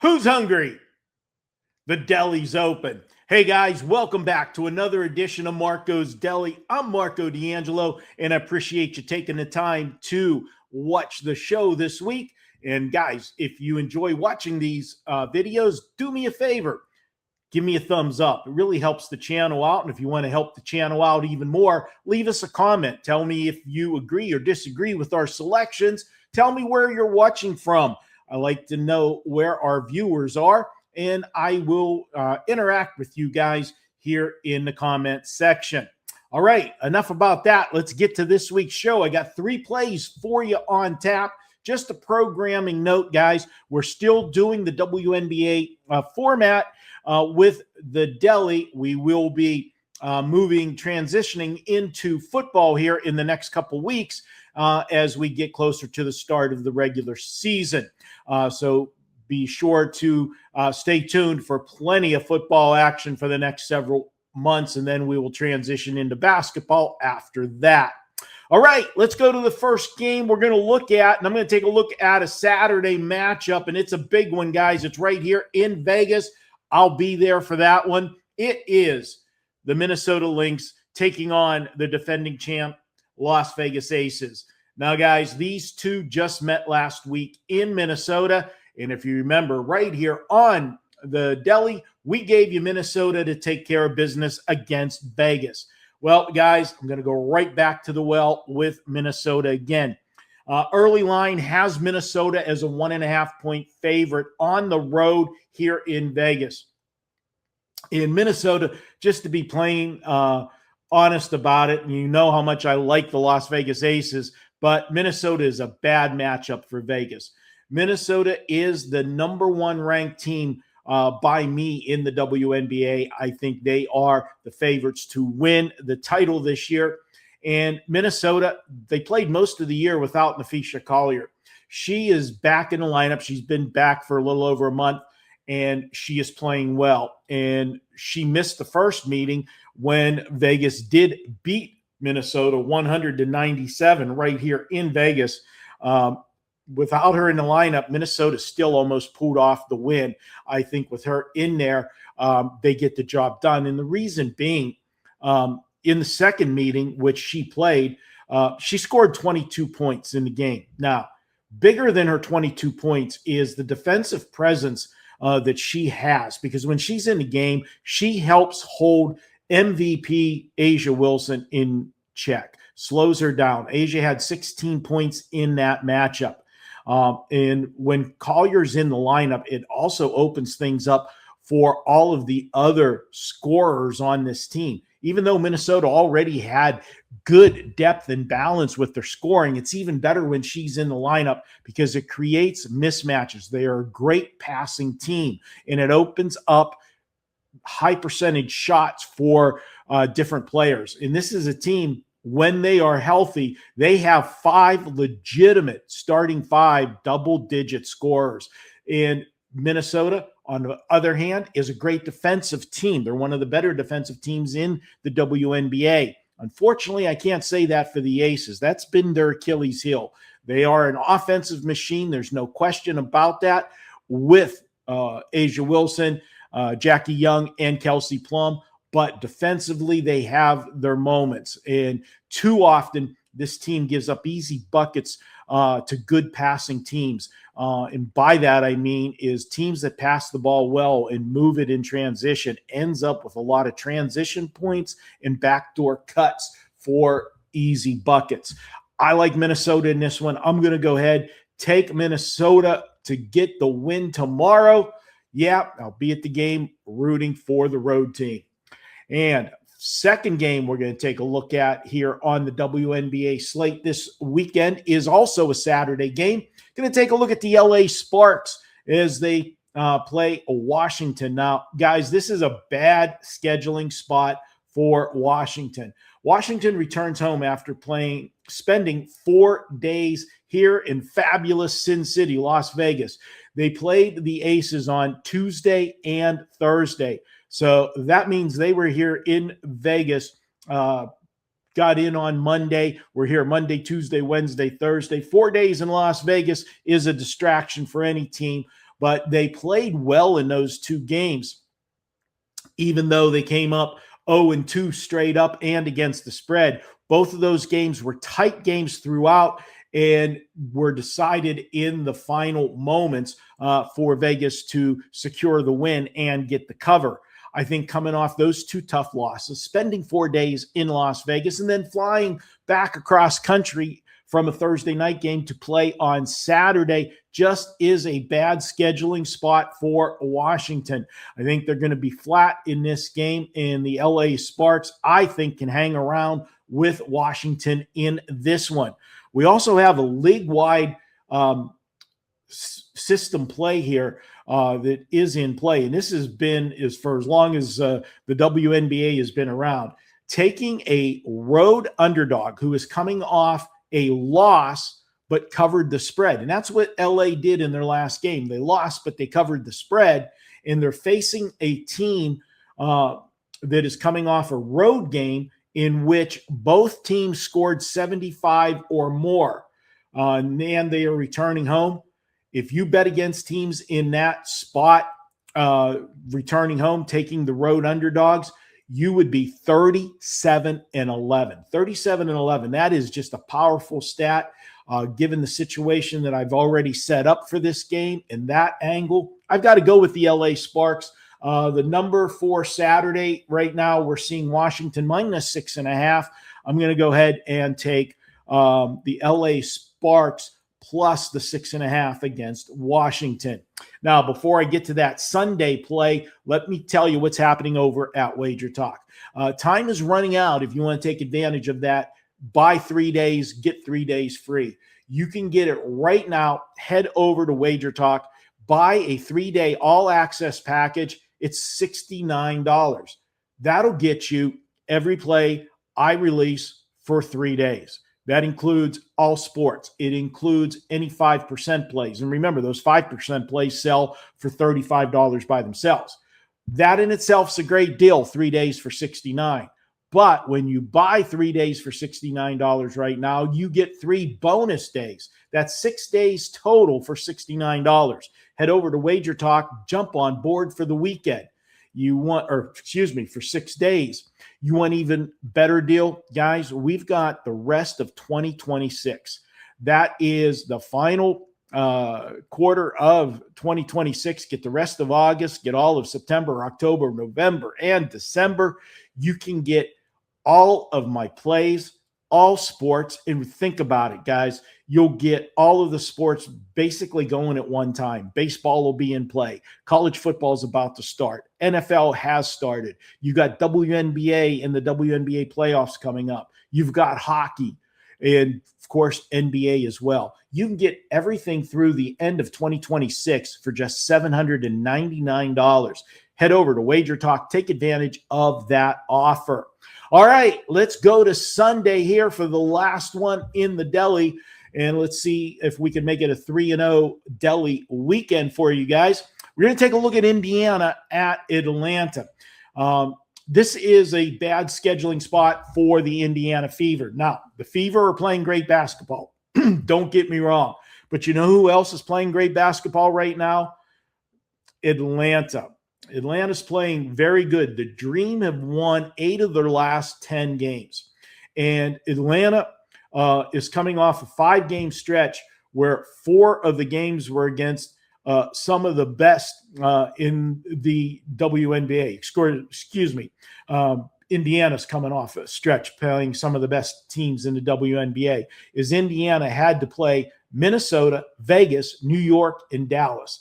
Who's hungry? The deli's open. Hey guys, welcome back to another edition of Marco's Deli. I'm Marco D'Angelo, and I appreciate you taking the time to watch the show this week. And guys, if you enjoy watching these videos, do me a favor. Give me a thumbs up. It really helps the channel out. And if you want to help the channel out even more, leave us a comment. Tell me if you agree or disagree with our selections. Tell me where you're watching from. I like to know where our viewers are, and I will interact with you guys here in the comment section. All right, enough about that. Let's get to this week's show. I got 3 plays for you on tap. Just a programming note, guys. We're still doing the WNBA format with the Deli. We will be transitioning into football here in the next couple weeks as we get closer to the start of the regular season. So be sure to stay tuned for plenty of football action for the next several months, and then we will transition into basketball after that. All right, let's go to the first game we're going to look at, and I'm going to take a look at a Saturday matchup, and it's a big one, guys. It's right here in Vegas. I'll be there for that one. It is the Minnesota Lynx taking on the defending champ Las Vegas Aces. Now, guys, these two just met last week in Minnesota. And if you remember, right here on the Deli, we gave you Minnesota to take care of business against Vegas. Well, guys, I'm going to go right back to the well with Minnesota again. Early line has Minnesota as a 1.5-point favorite on the road here in Vegas. In Minnesota, just to be plain honest about it, and you know how much I like the Las Vegas Aces, but Minnesota is a bad matchup for Vegas. Minnesota is the number 1 ranked team by me in the WNBA. I think they are the favorites to win the title this year. And Minnesota, they played most of the year without Napheesa Collier. She is back in the lineup. She's been back for a little over a month, and she is playing well. And she missed the first meeting when Vegas did beat Minnesota 100-97 right here in Vegas. Without her in the lineup, Minnesota still almost pulled off the win. I think with her in there, they get the job done. And the reason being, in the second meeting, which she played, she scored 22 points in the game. Now, bigger than her 22 points is the defensive presence that she has, because when she's in the game, she helps hold MVP A'ja Wilson in check, slows her down. A'ja had 16 points in that matchup. And when Collier's in the lineup, it also opens things up for all of the other scorers on this team. Even though Minnesota already had good depth and balance with their scoring, it's even better when she's in the lineup because it creates mismatches. They are a great passing team, and it opens up high percentage shots for different players. And this is a team, when they are healthy, they have 5 legitimate starting 5 double-digit scorers. And Minnesota, on the other hand, is a great defensive team. They're one of the better defensive teams in the WNBA. Unfortunately, I can't say that for the Aces. That's been their Achilles heel. They are an offensive machine. There's no question about that. With A'ja Wilson, Jackie Young, and Kelsey Plum. But defensively, they have their moments. And too often, this team gives up easy buckets to good passing teams. And by that, I mean is teams that pass the ball well and move it in transition ends up with a lot of transition points and backdoor cuts for easy buckets. I like Minnesota in this one. I'm going to go ahead, take Minnesota to get the win tomorrow. Yeah, I'll be at the game rooting for the road team. And second game we're going to take a look at here on the WNBA slate this weekend is also a Saturday game. Going to take a look at the LA Sparks as they play Washington. Now, guys, this is a bad scheduling spot for Washington. Washington returns home after spending 4 days here in fabulous Sin City, Las Vegas. They played the Aces on Tuesday and Thursday. So that means they were here in Vegas, got in on Monday. We're here Monday, Tuesday, Wednesday, Thursday. 4 days in Las Vegas is a distraction for any team. but they played well in those two games, even though they came up 0-2 straight up and against the spread. Both of those games were tight games throughout and were decided in the final moments for Vegas to secure the win and get the cover. I think coming off those two tough losses, spending 4 days in Las Vegas, and then flying back across country from a Thursday night game to play on Saturday just is a bad scheduling spot for Washington. I think they're going to be flat in this game, and the LA Sparks, I think, can hang around with Washington in this one. We also have a league-wide system play here that is in play, and this has been for as long as the WNBA has been around. Taking a road underdog who is coming off a loss but covered the spread, and that's what LA did in their last game. They lost, but they covered the spread, and they're facing a team that is coming off a road game in which both teams scored 75 or more, and they are returning home. If you bet against teams in that spot, returning home, taking the road underdogs, you would be 37-11. 37-11. That is just a powerful stat, given the situation that I've already set up for this game and that angle. I've got to go with the LA Sparks. The number for Saturday right now, we're seeing Washington -6.5. I'm going to go ahead and take the LA Sparks plus the 6.5 against Washington. Now, before I get to that Sunday play, let me tell you what's happening over at WagerTalk. Time is running out. If you want to take advantage of that, buy 3 days, get 3 days free. You can get it right now. Head over to WagerTalk, buy a 3-day all-access package. It's $69. That'll get you every play I release for 3 days. That includes all sports. It includes any 5% plays. And remember, those 5% plays sell for $35 by themselves. That in itself is a great deal, 3 days for $69. But when you buy 3 days for $69 right now, you get 3 bonus days. That's 6 days total for $69. Head over to WagerTalk, jump on board for the weekend. For 6 days. You want even better deal? Guys, we've got the rest of 2026. That is the final quarter of 2026. Get the rest of August, get all of September, October, November, and December. You can get all of my plays, all sports, and think about it, guys. You'll get all of the sports basically going at one time. Baseball will be in play. College football is about to start. NFL has started. You got WNBA and the WNBA playoffs coming up. You've got hockey and, of course, NBA as well. You can get everything through the end of 2026 for just $799. Head over to WagerTalk. Take advantage of that offer. All right, let's go to Sunday here for the last one in the Deli. And let's see if we can make it a 3-0 Deli weekend for you guys. We're going to take a look at Indiana at Atlanta. This is a bad scheduling spot for the Indiana Fever. Now, the Fever are playing great basketball. Don't get me wrong. But you know who else is playing great basketball right now? Atlanta. Atlanta's playing very good. The Dream have won 8 of their last 10 games. And Atlanta is coming off a 5-game stretch where 4 of the games were against some of the best in the WNBA. Indiana's coming off a stretch playing some of the best teams in the WNBA. Indiana had to play Minnesota, Vegas, New York, and Dallas.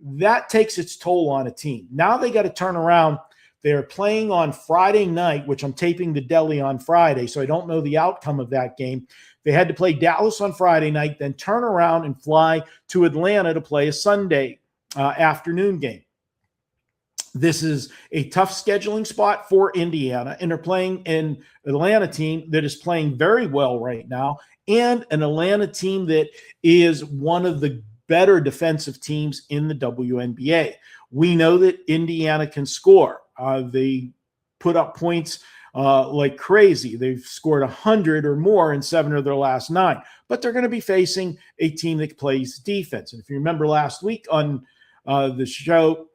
That takes its toll on a team. Now they got to turn around. They're playing on Friday night, which I'm taping the Deli on Friday, so I don't know the outcome of that game. They had to play Dallas on Friday night, then turn around and fly to Atlanta to play a Sunday afternoon game. This is a tough scheduling spot for Indiana, and they're playing an Atlanta team that is playing very well right now, and an Atlanta team that is one of the better defensive teams in the WNBA. We know that Indiana can score. They put up points like crazy. They've scored 100 or more in 7 of their last 9. But they're going to be facing a team that plays defense. And if you remember last week on the show,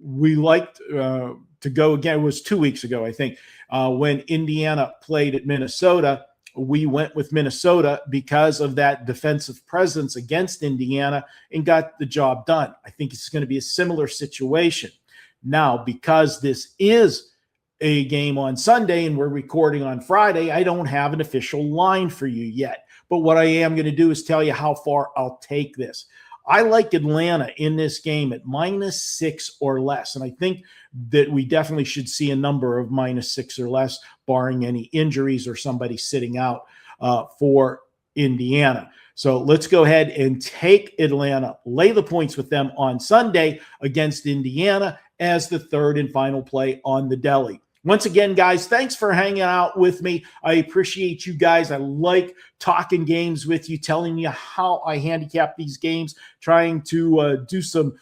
we liked to go again. It was 2 weeks ago, I think, when Indiana played at Minnesota. We went with Minnesota because of that defensive presence against Indiana and got the job done. I think it's going to be a similar situation. Now, because this is a game on Sunday and we're recording on Friday, I don't have an official line for you yet. But what I am going to do is tell you how far I'll take this. I like Atlanta in this game at -6 or less. And I think that we definitely should see a number of -6 or less, barring any injuries or somebody sitting out for Indiana. So let's go ahead and take Atlanta, lay the points with them on Sunday against Indiana as the third and final play on the Deli. Once again, guys, thanks for hanging out with me. I appreciate you guys. I like talking games with you, telling you how I handicap these games, trying to do some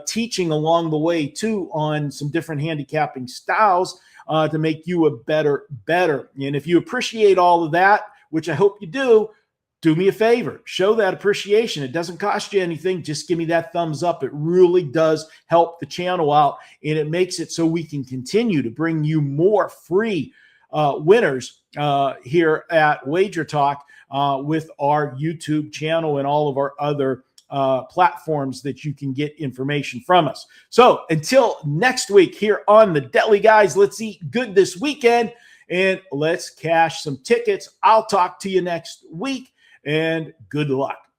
teaching along the way, too, on some different handicapping styles to make you a better. And if you appreciate all of that, which I hope you do me a favor, show that appreciation. It doesn't cost you anything. Just give me that thumbs up. It really does help the channel out, and it makes it so we can continue to bring you more free winners here at WagerTalk with our YouTube channel and all of our other platforms that you can get information from us. So until next week here on the Deli, guys, let's eat good this weekend and let's cash some tickets. I'll talk to you next week. And good luck.